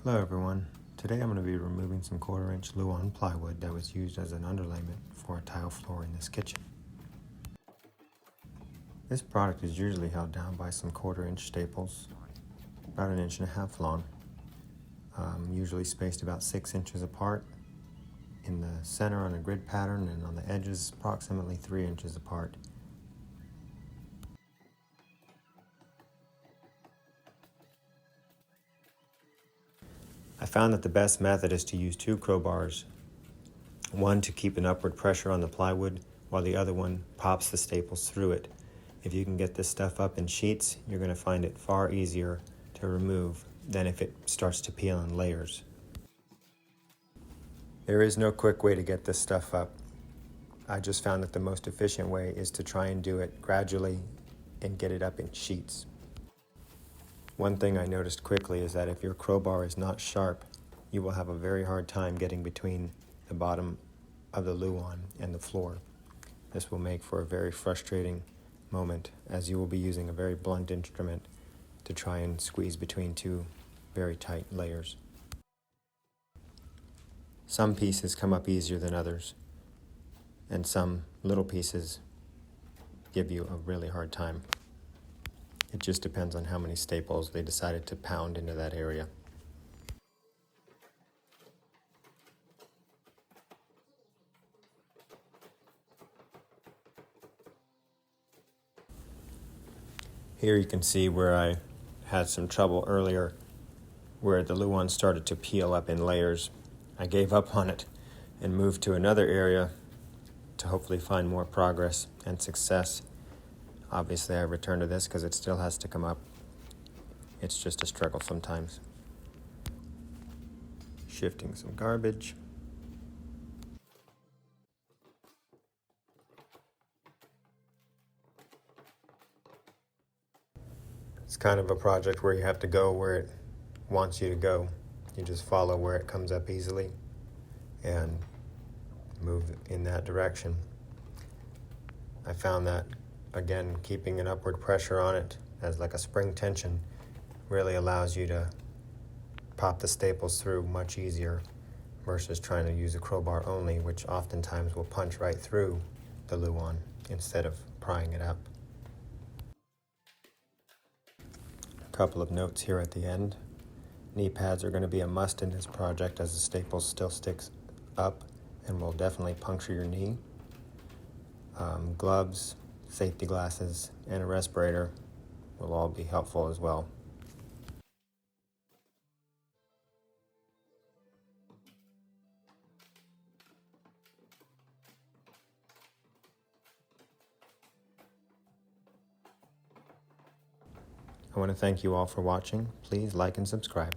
Hello everyone. Today I'm going to be removing some 1/4-inch Luan plywood that was used as an underlayment for a tile floor in this kitchen. This product is usually held down by some 1/4-inch staples, about 1.5 inches long, usually spaced about 6 inches apart in the center on a grid pattern, and on the edges approximately 3 inches apart. I found that the best method is to use 2 crowbars, one to keep an upward pressure on the plywood while the other one pops the staples through it. If you can get this stuff up in sheets, you're going to find it far easier to remove than if it starts to peel in layers. There is no quick way to get this stuff up. I just found that the most efficient way is to try and do it gradually and get it up in sheets. One thing I noticed quickly is that if your crowbar is not sharp, you will have a very hard time getting between the bottom of the Luan and the floor. This will make for a very frustrating moment, as you will be using a very blunt instrument to try and squeeze between 2 very tight layers. Some pieces come up easier than others, and some little pieces give you a really hard time. It just depends on how many staples they decided to pound into that area. Here you can see where I had some trouble earlier, where the Luan started to peel up in layers. I gave up on it and moved to another area to hopefully find more progress and success. Obviously I returned to this because it still has to come up. It's just a struggle sometimes. Shifting some garbage. It's kind of a project where you have to go where it wants you to go. You just follow where it comes up easily and move in that direction. I found that, again, keeping an upward pressure on it as like a spring tension really allows you to pop the staples through much easier versus trying to use a crowbar only, which oftentimes will punch right through the Luan instead of prying it up. A couple of notes here at the end. Knee pads are going to be a must in this project, as the staples still sticks up and will definitely puncture your knee. Gloves, safety glasses, and a respirator will all be helpful as well. I want to thank you all for watching. Please like and subscribe.